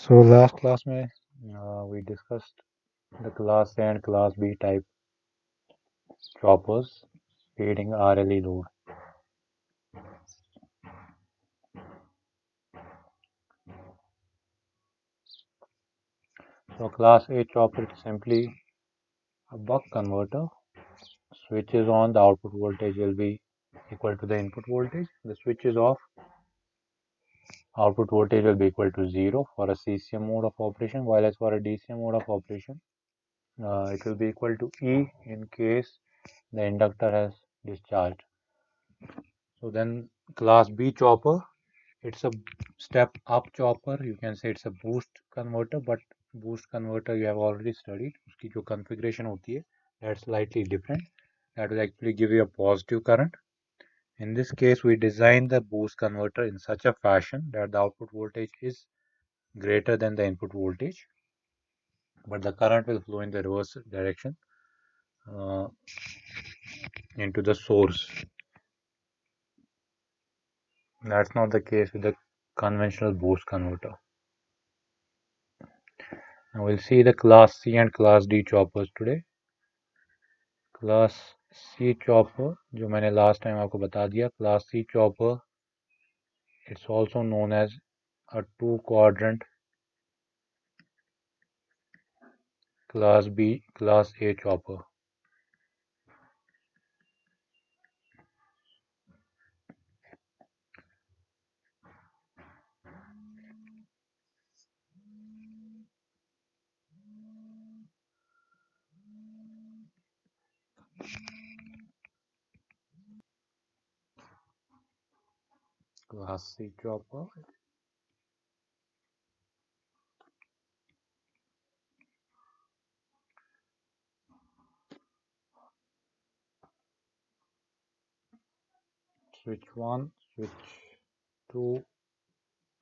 So last class में we discussed the class A and class B type choppers feeding RLE load. So class A chopper is simply a buck converter. Switch is on, the output voltage will be equal to the input voltage. The switch is off, output voltage will be equal to 0 for a CCM mode of operation, while as for a DCM mode of operation, it will be equal to E in case the inductor has discharged. So then class B chopper, it's a step up chopper. You can say it's a boost converter, but boost converter you have already studied. उसकी जो configuration होती है, that's slightly different. That will actually give you a positive current. In this case, we design the boost converter in such a fashion that the output voltage is greater than the input voltage, but the current will flow in the reverse direction uh, into the source. That's not the case with the conventional boost converter. Now we'll see the class C and class D choppers today. Class C chopper जो मैंने last time आपको बता दिया, class C chopper it's also known as a two quadrant class B class A chopper. Class C chopper switch 1, switch 2,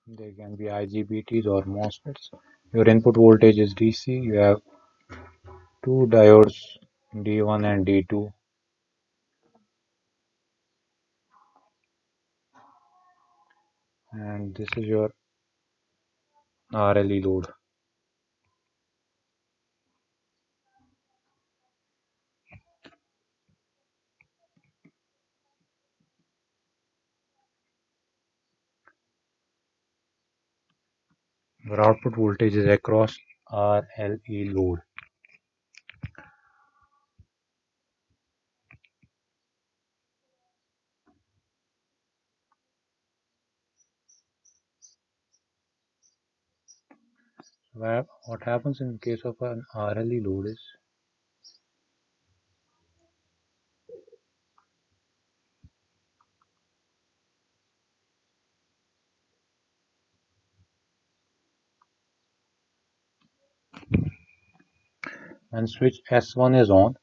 they can be IGBTs or MOSFETs. Your input voltage is DC. You have two diodes D1 and D2, and this is your RLE load. Your output voltage is across RLE load. What happens in case of an RLE load is when switch S1 is on,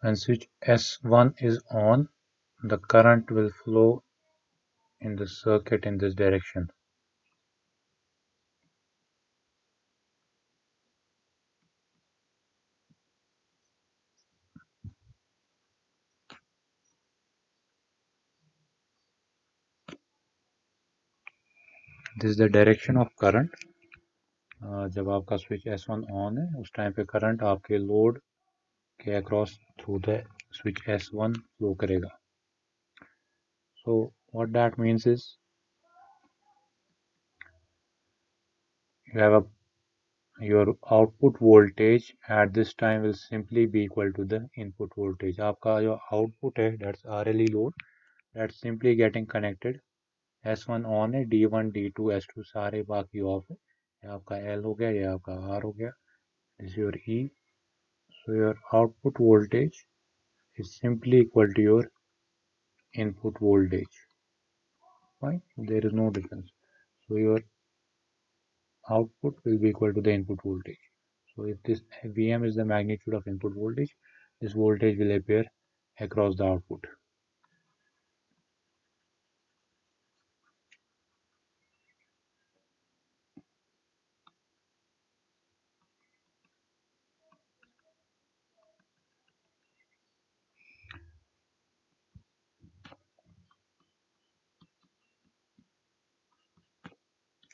when switch S1 is on, the current will flow in the circuit in this direction. This is the direction of current. जब आपका switch S1 on है, उस time पे current आपके load के across through the switch S1 flow करेगा. So what that means is you have your output voltage at this time will simply be equal to the input voltage. आपका जो output है, that's RLE load, that's simply getting connected. S1 on है, D1 D2 S2 सारे बाकी of है. ये आपका L हो गया, ये आपका R हो गया. This is your E. So your output voltage is simply equal to your input voltage. Right? There is no difference. So your output will be equal to the input voltage. So if this Vm is the magnitude of input voltage, this voltage will appear across the output.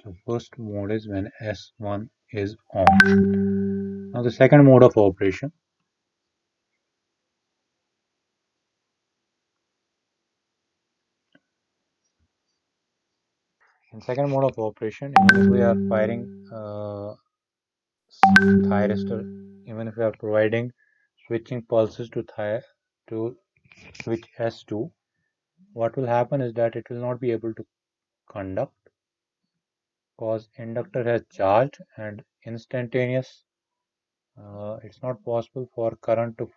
So first mode is when S1 is on. Now the second mode of operation. In second mode of operation, even if we are firing thyristor, even if we are providing switching pulses to switch S2, what will happen is that it will not be able to conduct because inductor has charged and instantaneous. It's not possible for current to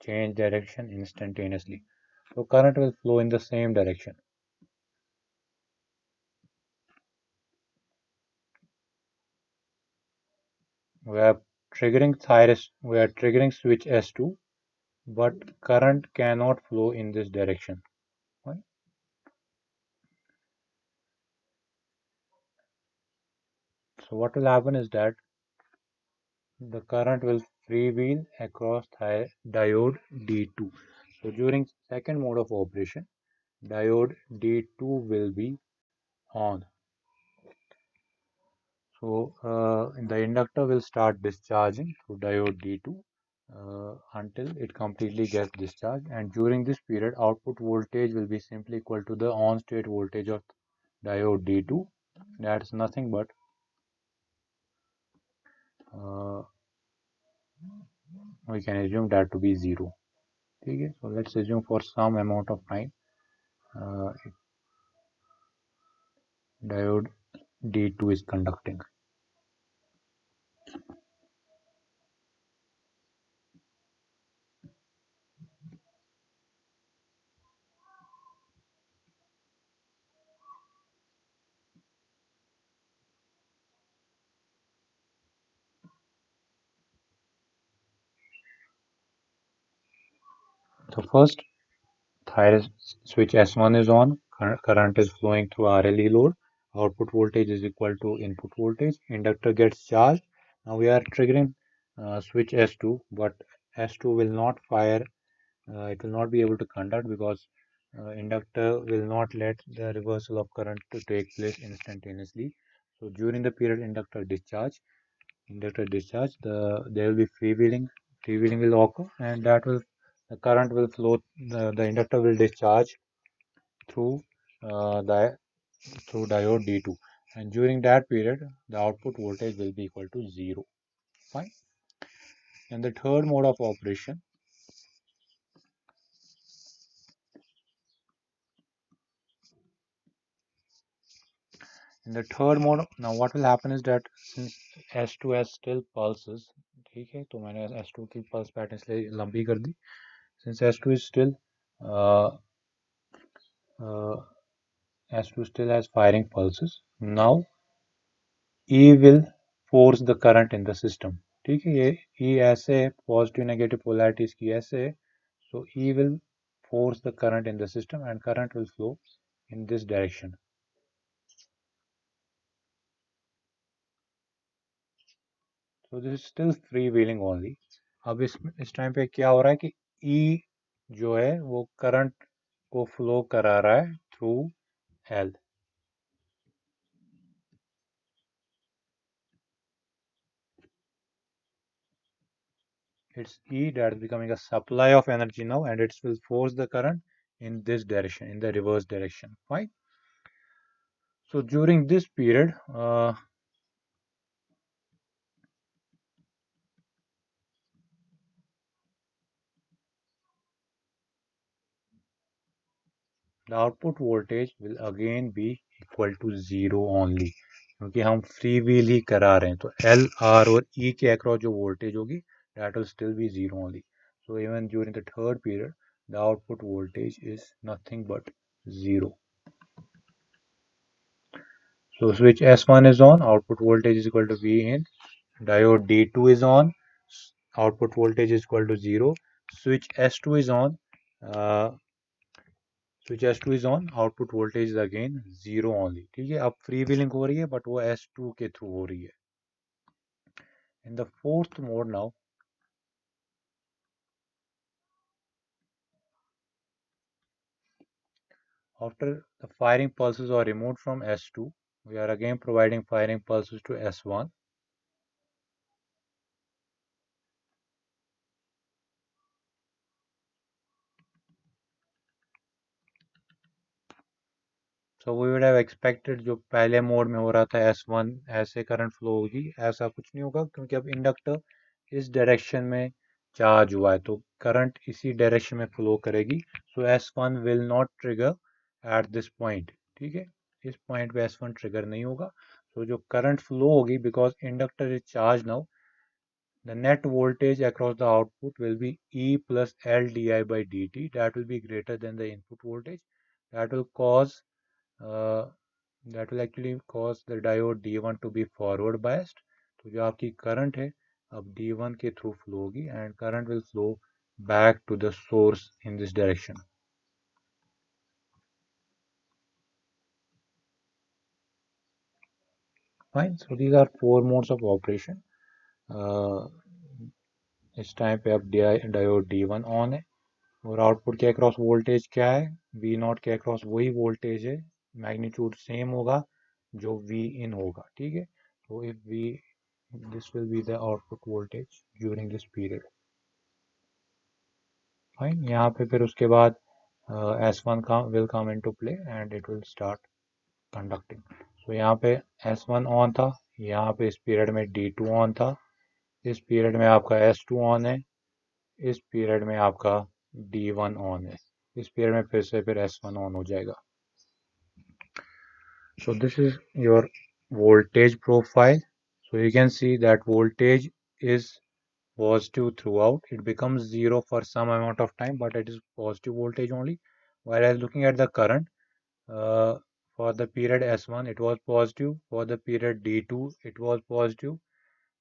change direction instantaneously. So current will flow in the same direction. We are we are triggering switch S2, but current cannot flow in this direction. Right? So what will happen is that the current will freewheel across diode D2. So during second mode of operation, diode D2 will be on. So the inductor will start discharging through diode D2 until it completely gets discharged, and during this period output voltage will be simply equal to the on state voltage of diode D2. That's nothing but uh, we can assume that to be 0. Okay, so let's assume for some amount of time diode D2 is conducting. So first switch S1 is on, current is flowing through RLE load, output voltage is equal to input voltage, inductor gets charged. Now we are triggering switch S2, but S2 will not fire, it will not be able to conduct because inductor will not let the reversal of current to take place instantaneously. So during the period inductor discharge, there will be freewheeling will occur, and that will the current will flow. The inductor will discharge through the through diode D2, and during that period, the output voltage will be equal to 0. Fine. And the third mode of operation. In the third mode, now what will happen is that since S2 has still pulses, ठीक है, तो मैंने S2 की pulse pattern इसलिए लंबी कर दी. Since S2 is still uh, uh, S2 still has firing pulses. Now E will force the current in the system. ठीक है, ये E ऐसे positive negative polarity इसकी ऐसे है, so E will force the current in the system and current will flow in this direction. So this is still freewheeling only. अब इस time पे क्या हो रहा है कि E जो है वो करंट को फ्लो करा रहा है through L. It's E that is becoming a supply of energy now, and it will force the current in this direction, in the reverse direction. Fine. So during this period, the output voltage will again be equal to 0 only, क्योंकि हम free wheel ही करा रहे हैं, तो L, R और E के across जो voltage होगी that will still be 0 only. So even during the third period, the output voltage is nothing but 0. So switch S1 is on, output voltage is equal to V in, diode D2 is on, output voltage is equal to 0, switch S2 is on, uh, switch S2 is on, output voltage is again 0 only. ठीक है, अब free wheeling हो रही है but वो S2 के through हो रही है. In the fourth mode now, after the firing pulses are removed from S2, we are again providing firing pulses to S1. So we would have expected जो पहले मोड में हो रहा था S1 ऐसे करंट फ्लो होगी, ऐसा कुछ नहीं होगा क्योंकि अब इंडक्टर इस डायरेक्शन में चार्ज हुआ है तो करंट इसी डायरेक्शन में फ्लो करेगी. सो S1 will not trigger at this point. ठीक है, इस पॉइंट पे S1 ट्रिगर नहीं होगा. तो जो करंट फ्लो होगी because inductor is charge now, the net voltage across the output will be E plus L di by dt. That will be greater than the input voltage. That will cause that will actually cause the diode D1 to be forward biased. तो जो आपकी current है अब D1 के through flow होगी and current will flow back to the source in this direction. Fine. So these are four modes of operation. इस time पे अब डायोड D1 ऑन है और आउटपुट के अक्रॉस वोल्टेज क्या है, V नॉट के अक्रॉस वही वोल्टेज है, मैग्नीट्यूड सेम होगा जो V इन होगा. ठीक है, तो if V, this will be the output voltage during this period. Fine. यहाँ पे फिर उसके बाद S1 will come into play and it will start conducting. So यहाँ पे S1 ऑन था, यहाँ पे इस पीरियड में D2 ऑन था, इस पीरियड में आपका S2 ऑन है, इस पीरियड में आपका D1 ऑन है, इस पीरियड में फिर से फिर S1 ऑन हो जाएगा. So this is your voltage profile. So you can see that voltage is positive throughout. It becomes 0 for some amount of time, but it is positive voltage only. Whereas looking at the current, for the period S1 it was positive, for the period D2 it was positive.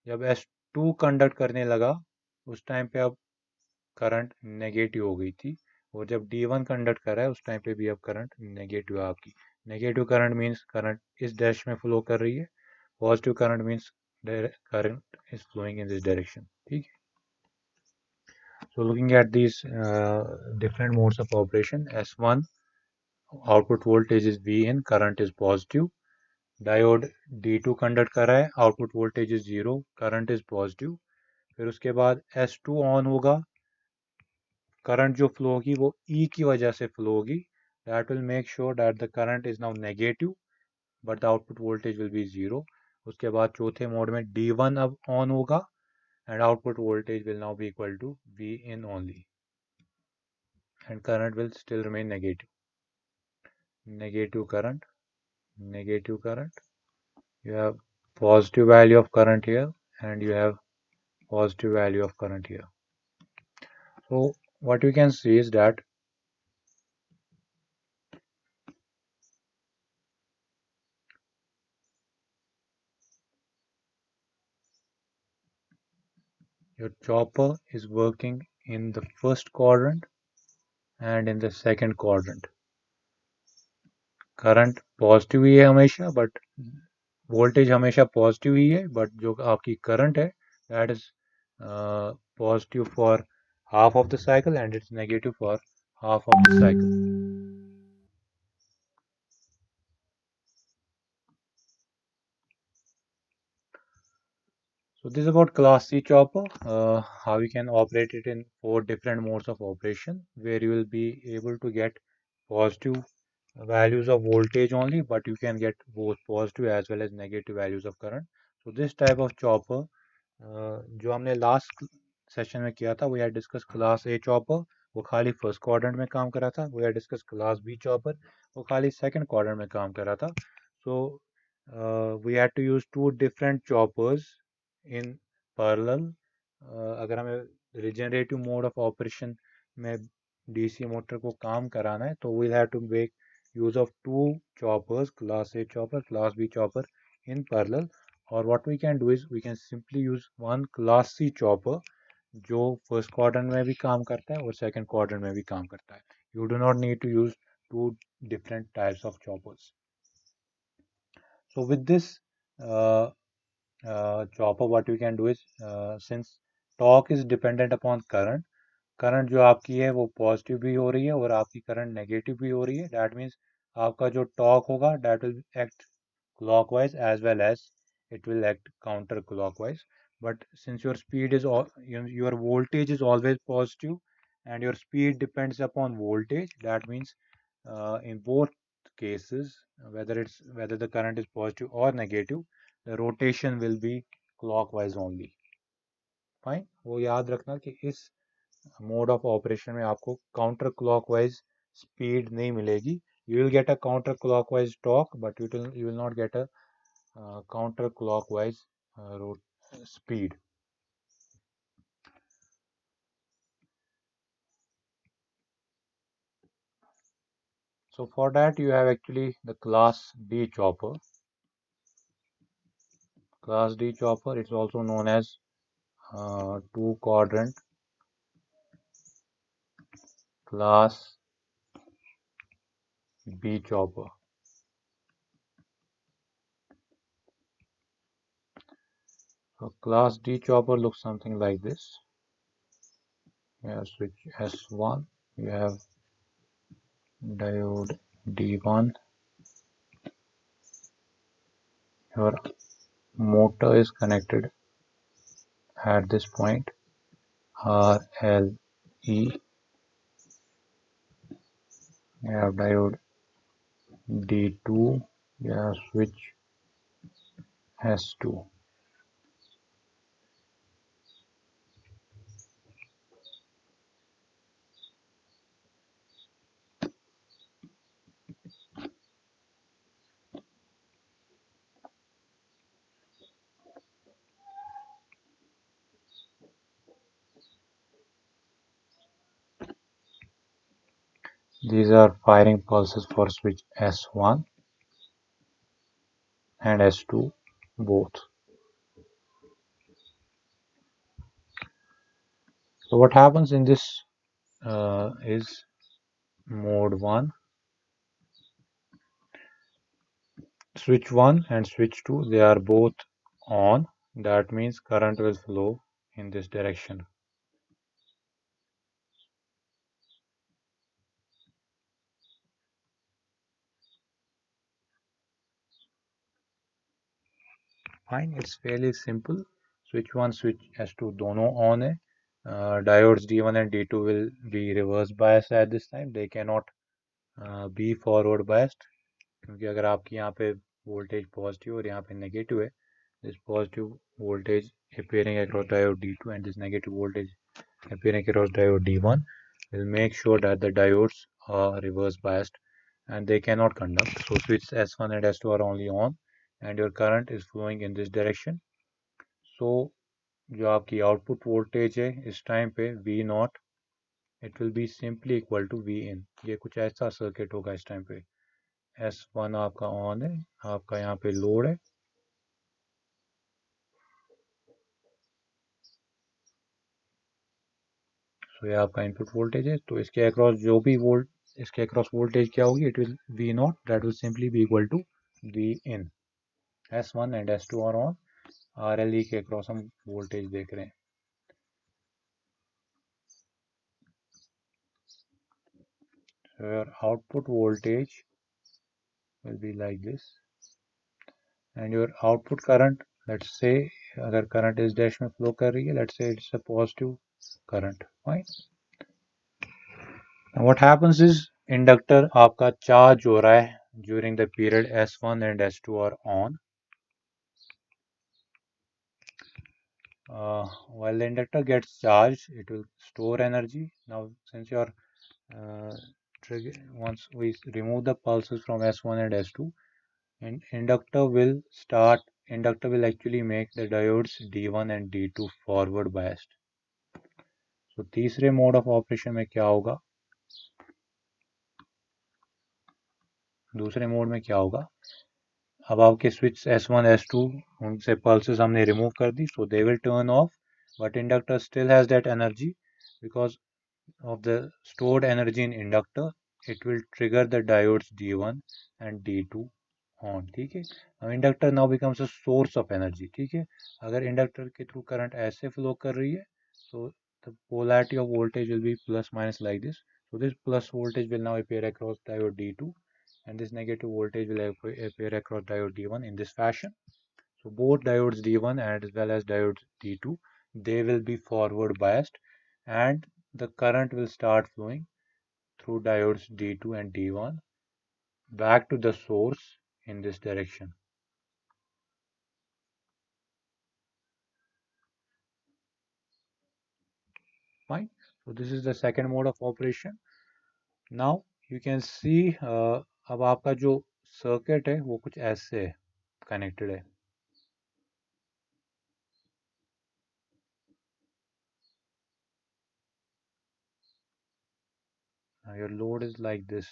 जब S2 conduct करने लगा उस time पे अब current negative हो गई थी, और जब D1 कंडक्ट कर रहा है उस टाइम पे भी अब करंट नेगेटिव है आपकी. नेगेटिव करंट मीन्स करंट इस डायरेक्शन में फ्लो कर रही है, positive current means current is flowing in this direction. ठीक है. So looking at these different modes of operation, S1 output voltage is Vin, current is positive. Diode D2 conduct कर रहा है, output voltage is 0, current is positive. फिर उसके बाद S2 on होगा, current जो फ्लो होगी वो E की वजह से फ्लो होगी. That will make sure that the current is now negative but the output voltage will be 0. उसके बाद चौथे मोड में D1 अब ऑन होगा and output voltage will now be equal to V in only and current will still remain negative. Negative current, negative current. You have positive value of current here and you have positive value of current here. So what you can see is that your chopper is working in the first quadrant and in the second quadrant. Current positive ही है हमेशा, but voltage हमेशा positive ही है, but जो आपकी current है that is positive for half of the cycle and it's negative for half of the cycle. So this is about class C chopper, how you can operate it in 4 different modes of operation where you will be able to get positive values of voltage only, but you can get both positive as well as negative values of current. So this type of chopper जो हमने last session में किया था, we had discuss class A chopper, वो खाली first quadrant में काम कर रहा था. We had discuss class B chopper, वो खाली सेकंड क्वाड्रेंट में काम कर रहा था. So we had to use two different choppers in parallel. अगर हमें रिजेनरेटिव मोड ऑफ ऑपरेशन में डीसी मोटर को काम कराना है तो we have to make use of two choppers, class A chopper, class B chopper in parallel और what we can do is we can simply use one class C chopper जो first quadrant में भी काम करता है और second quadrant में भी काम करता है. You do not need to use two different types of choppers. So with this chopper, what we can do is since torque is dependent upon current, current जो आपकी है वो पॉजिटिव भी हो रही है और आपकी करंट नेगेटिव भी हो रही है. दैट मीन्स आपका जो टॉर्क होगा that will act clockwise as well as it will act counter clockwise. But since your speed is all, your voltage is always positive and your speed depends upon voltage, that means in both cases, whether the current is positive or negative, the rotation will be clockwise only. Fine. वो याद रखना कि इस mode of operation में आपको counter clockwise speed नहीं मिलेगी. You will get a counter clockwise torque, but you will not get a counter clockwise speed. So for that you have actually the class D chopper. Class D chopper, it's also known as two quadrant class B chopper. So class D chopper looks something like this. You have switch S1, you have diode D1, your motor is connected at this point, RLE, you have diode D2, you have switch S2. These are firing pulses for switch S1 and S2 both. So what happens in this is mode 1, switch 1 and switch 2, they are both on. That means current will flow in this direction. Fine, it's fairly simple. Switch 1, switch S2 दोनों on है. Diodes D1 and D2 will be reverse biased at this time. They cannot be forward biased क्योंकि अगर आपकी यहाँ पे voltage positive और यहाँ पे नेगेटिव है, this positive voltage appearing across diode D2 and this negative voltage appearing across diode D1 will make sure that the diodes are reverse biased and they cannot conduct. So switch S1 and S2 are only on and your current is flowing in this direction. So जो आपकी output voltage है इस time पे V0 it will be simply equal to Vin. ये कुछ ऐसा circuit होगा इस टाइम पे. S1 आपका ऑन है, आपका यहाँ पे लोड है, तो ये आपका इनपुट वोल्टेज है. तो इसके अक्रॉस जो भी इसके अक्रॉस वोल्टेज क्या होगी, it will V naught that will simply be equal to V in. S1 and S2 are on. RLE के अक्रॉस हम वोल्टेज देख रहे हैं. So your output voltage will be like this and your output current, let's say अगर current इस dash में flow कर रही है, let's say it's a positive current. Fine. Now what happens is inductor आपका चार्ज हो रहा है during the period S1 and S2 are on. While the inductor gets charged, it will store energy. Now, since your once we remove the pulses from S1 and S2, and inductor will actually make the diodes D1 and D2 forward biased. So तीसरे mode of operation में क्या होगा, दूसरे mode में क्या होगा, अब आपके स्विच S1 S2 उनसे पल्सेस हमने रिमूव कर दी, so they will turn off, but inductor still has that energy because of the stored energy in inductor. It will trigger the diodes D1 and D2 on. ठीक है, अब inductor now becomes a source of energy. ठीक है, अगर inductor के through current ऐसे flow कर रही है, so the polarity of voltage will be plus minus like this. So this plus voltage will now appear across diode D2, and this negative voltage will appear across diode D1 in this fashion. So both diodes D1 as well as diodes D2, they will be forward biased, and the current will start flowing through diodes D2 and D1 back to the source in this direction. Fine. So this is the second mode of operation. Now you can see अब आपका जो circuit है वो कुछ ऐसे connected है. Now your load is like this.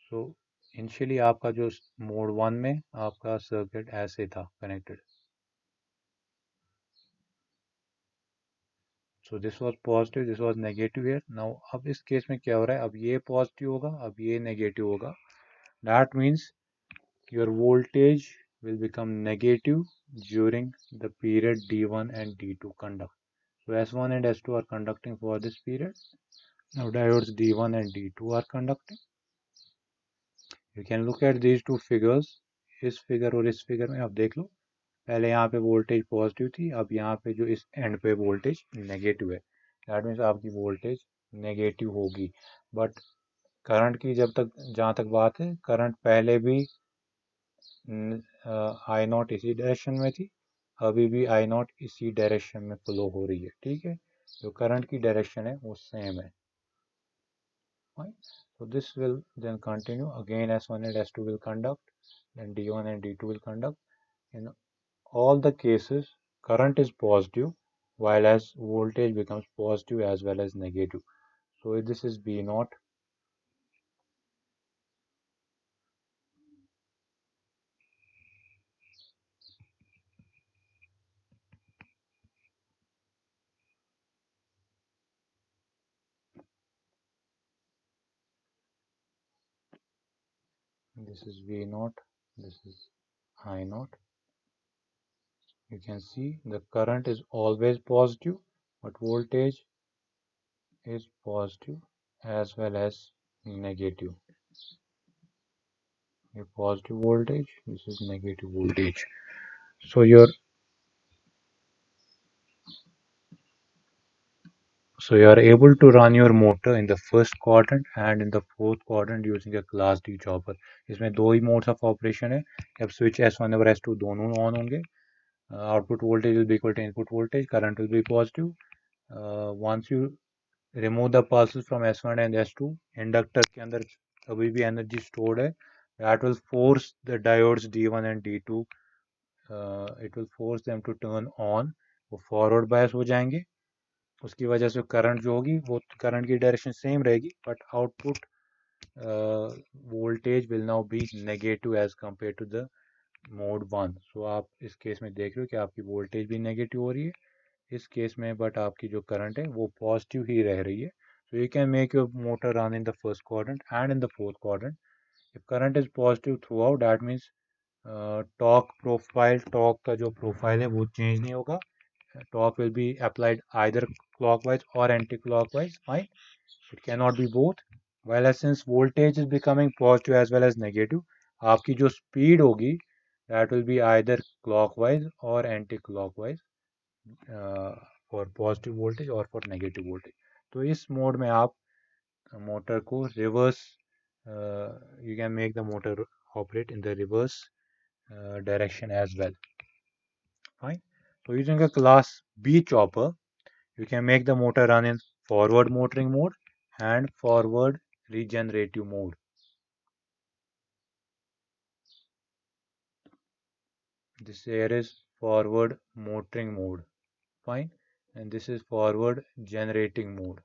So initially आपका जो मोड 1 में आपका सर्किट ऐसे था connected. So this was positive, this was negative here. Now अब इस केस में क्या हो रहा है, अब ये पॉजिटिव होगा, अब ये नेगेटिव होगा. That means your voltage will become negative during the period D1 and D2 conduct. So S1 and S2 are conducting for this period. Now diodes D1 and D2 are conducting. You can look at these two figures. इस figure और इस figure में आप देख लो, पहले यहाँ पे voltage positive थी, अब यहाँ पे जो इस एंड पे वोल्टेज नेगेटिव है. दैट मीन्स आपकी वोल्टेज नेगेटिव होगी. बट करंट की जब तक जहाँ तक बात है, करंट पहले भी आई नॉट इसी डायरेक्शन में थी, अभी भी आई नॉट इसी डायरेक्शन में फ्लो हो रही है. ठीक है, जो करंट की डायरेक्शन है वो सेम है. So this will then continue again. S1 and S2 will conduct, then D1 and D2 will conduct. In all the cases, current is positive, while as voltage becomes positive as well as negative. So this is V naught. This is V naught. This is I naught. You can see the current is always positive, but voltage is positive as well as negative. Your positive voltage, this is negative voltage. So you are able to run your motor in the first quadrant and in the fourth quadrant using a class D chopper. इसमें दो ही modes of operation है. जब switch S1 और S2 दोनों on होंगे, output voltage will be equal to input voltage, current will be positive. Once you remove the pulses from S1 and S2, inductor के अंदर अभी भी energy stored है. That will force the diodes D1 and D2. It will force them to turn on. वो forward bias हो जाएंगे. उसकी वजह से करंट जो होगी वो करंट की डायरेक्शन सेम रहेगी, but output voltage will now be negative as compare to the mode 1. So आप इस केस में देख रहे हो कि आपकी वोल्टेज भी नेगेटिव हो रही है इस केस में, बट आपकी जो करंट है वो पॉजिटिव ही रह रही है. So you can make your motor run in the first quadrant and in the fourth quadrant. If current is positive through out, that means torque profile, torque का जो प्रोफाइल है वो चेंज नहीं होगा. Torque will be applied either clockwise or anti-clockwise. Fine, it cannot be both. While since voltage is becoming positive as well as negative, आपकी जो speed होगी that will be either clockwise or anti-clockwise for positive voltage or for negative voltage. तो इस mode में आप motor को reverse, you can make the motor operate in the reverse direction as well. Fine. So using a class B chopper, you can make the motor run in forward motoring mode and forward regenerative mode. This here is forward motoring mode. Fine. And this is forward generating mode.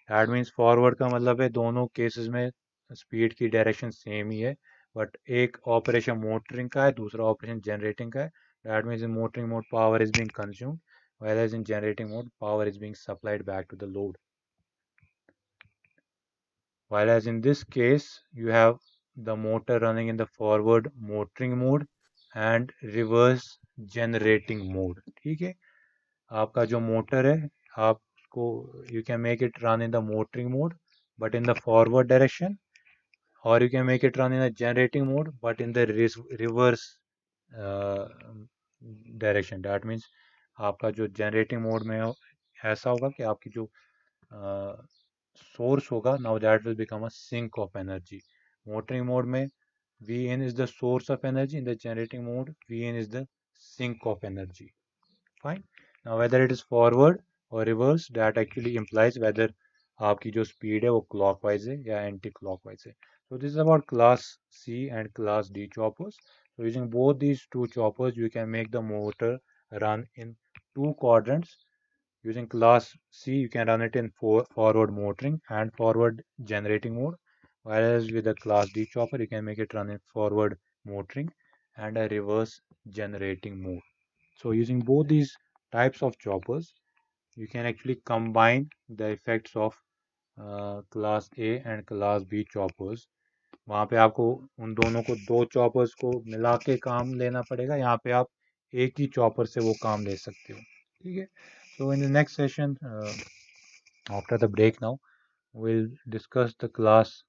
That means forward का मतलब है दोनों cases में speed की direction same ही है, but एक operation motoring का है, दूसरा ऑपरेशन जनरेटिंग का है. That means in motoring mode power is being consumed, whereas in generating mode power is being supplied back to the load. Whereas in this case you have the motor running in the forward motoring mode and reverse generating mode. ठीक है, आपका जो motor है आप उसको you can make it run in the motoring mode but in the forward direction, or you can make it run in a generating mode but in the reverse uh, direction. That means आपका जो generating mode में ऐसा होगा कि आपकी जो source होगा, now that will become a sink of energy. Motoring mode में Vn is the source of energy, in the generating mode Vn is the sink of energy. Fine. Now whether it is forward or reverse, that actually implies whether आपकी जो speed है वो clockwise है या anti-clockwise है. So this is about class C and class D choppers. So using both these two choppers, you can make the motor run in two quadrants. Using class C, you can run it in forward motoring and forward generating mode, whereas with the class D chopper, you can make it run in forward motoring and a reverse generating mode. So using both these types of choppers, you can actually combine the effects of class A and class B choppers. वहाँ पे आपको उन दोनों को दो choppers को मिला के काम लेना पड़ेगा, यहाँ पे आप एक ही चॉपर से वो काम ले सकते हो. ठीक है. So in the next session, after the break now, we'll discuss the class